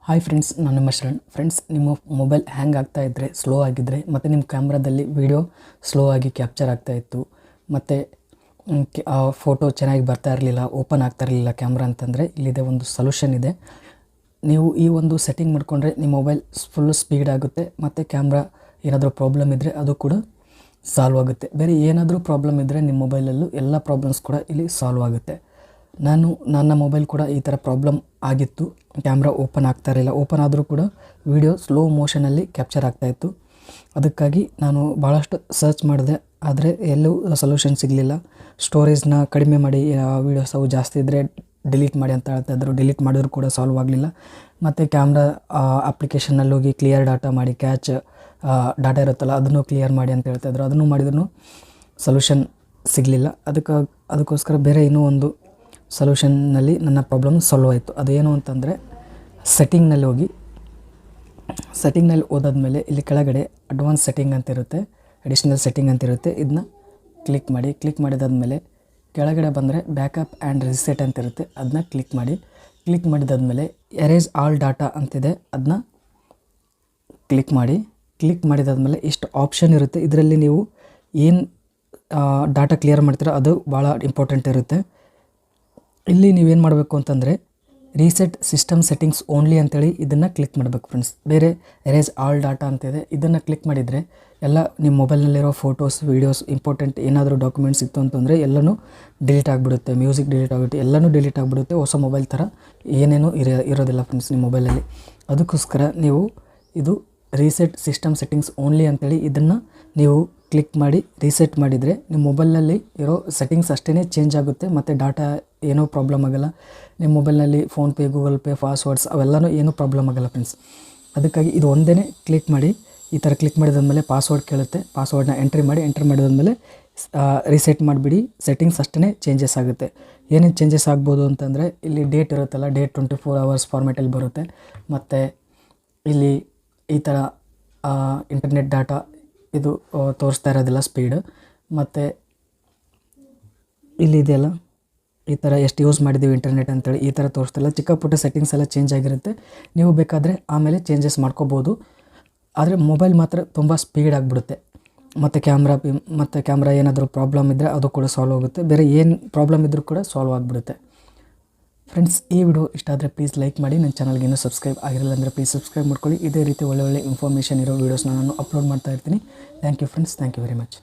Hi friends, ನಾನು ನಿಮ್ಮ Sharan. Friends, ನಿಮ್ಮ ಮೊಬೈಲ್ ಹ್ಯಾಂಗ್ ಆಗ್ತಾ ಇದ್ದರೆ, ಸ್ಲೋ ಆಗಿದ್ದರೆ, ಮತ್ತು ನಿಮ್ಮ ಕ್ಯಾಮ್ರಾದಲ್ಲಿ ವಿಡಿಯೋ ಸ್ಲೋ ಆಗಿ ಕ್ಯಾಪ್ಚರ್ ಆಗ್ತಾಯಿತ್ತು, ಮತ್ತು ಫೋಟೋ ಚೆನ್ನಾಗಿ ಬರ್ತಾ ಇರಲಿಲ್ಲ, ಓಪನ್ ಆಗ್ತಾ ಇರಲಿಲ್ಲ ಕ್ಯಾಮ್ರಾ ಅಂತಂದರೆ, ಇಲ್ಲಿದೆ ಒಂದು ಸೊಲ್ಯೂಷನ್ ಇದೆ. ನೀವು ಈ ಒಂದು ಸೆಟ್ಟಿಂಗ್ ಮಾಡಿಕೊಂಡ್ರೆ ನಿಮ್ಮ ಮೊಬೈಲ್ ಫುಲ್ಲು ಸ್ಪೀಡ್ ಆಗುತ್ತೆ, ಮತ್ತು ಕ್ಯಾಮ್ರಾ ಏನಾದರೂ ಪ್ರಾಬ್ಲಮ್ ಇದ್ದರೆ ಅದು ಕೂಡ ಸಾಲ್ವ್ ಆಗುತ್ತೆ. ಬೇರೆ ಏನಾದರೂ ಪ್ರಾಬ್ಲಮ್ ಇದ್ದರೆ ನಿಮ್ಮ ಮೊಬೈಲಲ್ಲೂ ಎಲ್ಲ ಪ್ರಾಬ್ಲಮ್ಸ್ ಕೂಡ ಇಲ್ಲಿ ಸಾಲ್ವ್ ಆಗುತ್ತೆ. ನನ್ನ ಮೊಬೈಲ್ ಕೂಡ ಈ ಥರ ಪ್ರಾಬ್ಲಮ್ ಆಗಿತ್ತು. ಕ್ಯಾಮ್ರಾ ಓಪನ್ ಆಗ್ತಾ ಇರಲಿಲ್ಲ, ಓಪನ್ ಆದರೂ ಕೂಡ ವಿಡಿಯೋ ಸ್ಲೋ ಮೋಷನಲ್ಲಿ ಕ್ಯಾಪ್ಚರ್ ಆಗ್ತಾಯಿತ್ತು. ಅದಕ್ಕಾಗಿ ನಾನು ಭಾಳಷ್ಟು ಸರ್ಚ್ ಮಾಡಿದೆ, ಆದರೆ ಎಲ್ಲೂ ಸೊಲ್ಯೂಷನ್ ಸಿಗಲಿಲ್ಲ. ಸ್ಟೋರೇಜ್ನ ಕಡಿಮೆ ಮಾಡಿ, ವೀಡಿಯೋಸ್ ಅವು ಜಾಸ್ತಿ ಇದ್ದರೆ ಡಿಲೀಟ್ ಮಾಡಿ ಅಂತ ಹೇಳ್ತಾಯಿದ್ರು. ಡಿಲೀಟ್ ಮಾಡಿದ್ರು ಕೂಡ ಸಾಲ್ವ್ ಆಗಲಿಲ್ಲ. ಮತ್ತು ಕ್ಯಾಮ್ರಾ ಅಪ್ಲಿಕೇಶನ್ನಲ್ಲಿ ಹೋಗಿ ಕ್ಲಿಯರ್ ಡಾಟಾ ಮಾಡಿ, ಕ್ಯಾಚ್ ಡಾಟಾ ಇರುತ್ತಲ್ಲ ಅದನ್ನು ಕ್ಲಿಯರ್ ಮಾಡಿ ಅಂತ ಹೇಳ್ತಾಯಿದ್ರು. ಅದನ್ನು ಮಾಡಿದ್ರೂ ಸೊಲ್ಯೂಷನ್ ಸಿಗಲಿಲ್ಲ. ಅದಕ್ಕೋಸ್ಕರ ಬೇರೆ ಇನ್ನೂ ಒಂದು ಸೊಲ್ಯೂಷನ್ನಲ್ಲಿ ನನ್ನ ಪ್ರಾಬ್ಲಮ್ ಸಾಲ್ವ್ ಆಯಿತು. ಅದೇನು ಅಂತಂದರೆ, ಸೆಟ್ಟಿಂಗ್ನಲ್ಲಿ ಹೋಗಿ, ಸೆಟ್ಟಿಂಗ್ನಲ್ಲಿ ಹೋದಾದ್ಮೇಲೆ ಇಲ್ಲಿ ಕೆಳಗಡೆ ಅಡ್ವಾನ್ಸ್ ಸೆಟ್ಟಿಂಗ್ ಅಂತಿರುತ್ತೆ, ಅಡಿಷ್ನಲ್ ಸೆಟ್ಟಿಂಗ್ ಅಂತಿರುತ್ತೆ. ಇದನ್ನ ಕ್ಲಿಕ್ ಮಾಡಿ. ಕ್ಲಿಕ್ ಮಾಡಿದಾದ್ಮೇಲೆ ಕೆಳಗಡೆ ಬಂದರೆ ಬ್ಯಾಕಪ್ ಆ್ಯಂಡ್ ರಿಸೆಟ್ ಅಂತಿರುತ್ತೆ, ಅದನ್ನ ಕ್ಲಿಕ್ ಮಾಡಿ. ಕ್ಲಿಕ್ ಮಾಡಿದಾದ್ಮೇಲೆ ಎರೇಸ್ ಆಲ್ ಡಾಟಾ ಅಂತಿದೆ, ಅದನ್ನ ಕ್ಲಿಕ್ ಮಾಡಿ. ಕ್ಲಿಕ್ ಮಾಡಿದಾದ್ಮೇಲೆ ಇಷ್ಟು ಆಪ್ಷನ್ ಇರುತ್ತೆ. ಇದರಲ್ಲಿ ನೀವು ಏನು ಡಾಟಾ ಕ್ಲಿಯರ್ ಮಾಡ್ತೀರೋ ಅದು ಭಾಳ ಇಂಪಾರ್ಟೆಂಟ್ ಇರುತ್ತೆ. ಇಲ್ಲಿ ನೀವೇನು ಮಾಡಬೇಕು ಅಂತಂದರೆ, ರೀಸೆಟ್ ಸಿಸ್ಟಮ್ ಸೆಟ್ಟಿಂಗ್ಸ್ ಓನ್ಲಿ ಅಂತೇಳಿ ಇದನ್ನು ಕ್ಲಿಕ್ ಮಾಡಬೇಕು ಫ್ರೆಂಡ್ಸ್. ಬೇರೆ ಎರೇಸ್ ಆಲ್ ಡಾಟಾ ಅಂತಿದೆ, ಇದನ್ನು ಕ್ಲಿಕ್ ಮಾಡಿದರೆ ಎಲ್ಲ ನಿಮ್ಮ ಮೊಬೈಲ್ನಲ್ಲಿರೋ ಫೋಟೋಸ್, ವೀಡಿಯೋಸ್, ಇಂಪಾರ್ಟೆಂಟ್ ಏನಾದರೂ ಡಾಕ್ಯುಮೆಂಟ್ಸ್ ಇತ್ತು ಅಂತಂದರೆ ಎಲ್ಲನೂ ಡಿಲೀಟ್ ಆಗಿಬಿಡುತ್ತೆ. ಮ್ಯೂಸಿಕ್ ಡಿಲೀಟ್ ಆಗುತ್ತೆ, ಎಲ್ಲನೂ ಡಿಲೀಟ್ ಆಗಿಬಿಡುತ್ತೆ. ಹೊಸ ಮೊಬೈಲ್ ಥರ ಏನೇನೂ ಇರೋದಿಲ್ಲ ಫ್ರೆಂಡ್ಸ್ ನಿಮ್ಮ ಮೊಬೈಲಲ್ಲಿ. ಅದಕ್ಕೋಸ್ಕರ ನೀವು ಇದು ರೀಸೆಟ್ ಸಿಸ್ಟಮ್ ಸೆಟ್ಟಿಂಗ್ಸ್ ಓನ್ಲಿ ಅಂತೇಳಿ ಇದನ್ನು ನೀವು ಕ್ಲಿಕ್ ಮಾಡಿ ರೀಸೆಟ್ ಮಾಡಿದರೆ ನಿಮ್ಮ ಮೊಬೈಲ್ನಲ್ಲಿ ಇರೋ ಸೆಟ್ಟಿಂಗ್ಸ್ ಅಷ್ಟೇ ಚೇಂಜ್ ಆಗುತ್ತೆ, ಮತ್ತು ಡಾಟಾ ಏನೂ ಪ್ರಾಬ್ಲಮ್ ಆಗೋಲ್ಲ. ನಿಮ್ಮ ಮೊಬೈಲ್ನಲ್ಲಿ ಫೋನ್ಪೇ, ಗೂಗಲ್ ಪೇ, ಪಾಸ್ವರ್ಡ್ಸ್ ಅವೆಲ್ಲನೂ ಏನೂ ಪ್ರಾಬ್ಲಮ್ ಆಗೋಲ್ಲ ಫ್ರೆಂಡ್ಸ್. ಅದಕ್ಕಾಗಿ ಇದು ಒಂದೇ ಕ್ಲಿಕ್ ಮಾಡಿ. ಈ ಥರ ಕ್ಲಿಕ್ ಮಾಡಿದಾದ್ಮೇಲೆ ಪಾಸ್ವರ್ಡ್ ಕೇಳುತ್ತೆ, ಪಾಸ್ವರ್ಡ್ನ ಎಂಟ್ರಿ ಮಾಡಿ. ಎಂಟ್ರಿ ಮಾಡಿದಾದ್ಮೇಲೆ ರೀಸೆಟ್ ಮಾಡಿಬಿಡಿ. ಸೆಟ್ಟಿಂಗ್ಸ್ ಅಷ್ಟೇ ಚೇಂಜಸ್ ಆಗುತ್ತೆ. ಏನೇನು ಚೇಂಜಸ್ ಆಗ್ಬೋದು ಅಂತಂದರೆ, ಇಲ್ಲಿ ಡೇಟ್ ಇರುತ್ತಲ್ಲ, ಡೇಟ್ 24 hours ಫಾರ್ಮೇಟಲ್ಲಿ ಬರುತ್ತೆ. ಮತ್ತು ಇಲ್ಲಿ ಈ ಥರ ಇಂಟರ್ನೆಟ್ ಡಾಟಾ ಇದು ತೋರಿಸ್ತಾ ಇರೋದಿಲ್ಲ ಸ್ಪೀಡ್. ಮತ್ತು ಇಲ್ಲಿದೆಯಲ್ಲ, ಈ ಥರ ಎಷ್ಟು ಯೂಸ್ ಮಾಡಿದ್ದೀವಿ ಇಂಟರ್ನೆಟ್ ಅಂತೇಳಿ ಈ ಥರ ತೋರಿಸ್ತಿಲ್ಲ. ಚಿಕ್ಕ ಪುಟ್ಟ ಸೆಟ್ಟಿಂಗ್ಸ್ ಎಲ್ಲ ಚೇಂಜ್ ಆಗಿರುತ್ತೆ. ನೀವು ಬೇಕಾದರೆ ಆಮೇಲೆ ಚೇಂಜಸ್ ಮಾಡ್ಕೋಬೋದು. ಆದರೆ ಮೊಬೈಲ್ ಮಾತ್ರ ತುಂಬ ಸ್ಪೀಡ್ ಆಗಿಬಿಡುತ್ತೆ. ಮತ್ತು ಕ್ಯಾಮ್ರಾ ಏನಾದರೂ ಪ್ರಾಬ್ಲಮ್ ಇದ್ದರೆ ಅದು ಕೂಡ ಸಾಲ್ವ್ ಆಗುತ್ತೆ. ಬೇರೆ ಏನು ಪ್ರಾಬ್ಲಮ್ ಇದ್ದರೂ ಕೂಡ ಸಾಲ್ವ್ ಆಗಿಬಿಡುತ್ತೆ. ಫ್ರೆಂಡ್ಸ್, ಈ ವಿಡಿಯೋ ಇಷ್ಟ ಆದರೆ ಪ್ಲೀಸ್ ಲೈಕ್ ಮಾಡಿ. ನನ್ನ ಚಾನಲ್ಗೆ ಇನ್ನೂ ಸಬ್ಸ್ಕ್ರೈಬ್ ಆಗಿರಲಿಲ್ಲ ಅಂದರೆ ಪ್ಲೀಸ್ ಸಬ್ಸ್ಕ್ರೈಬ್ ಮಾಡ್ಕೊಳ್ಳಿ. ಇದೇ ರೀತಿ ಒಳ್ಳೆ ಇನ್ಫಾರ್ಮೇಷನ್ ಇರೋ ವೀಡಿಯೋಸ್ನ ನಾನು ಅಪ್ಲೋಡ್ ಮಾಡ್ತಾ ಇರ್ತೀನಿ. Thank you friends, thank you very much.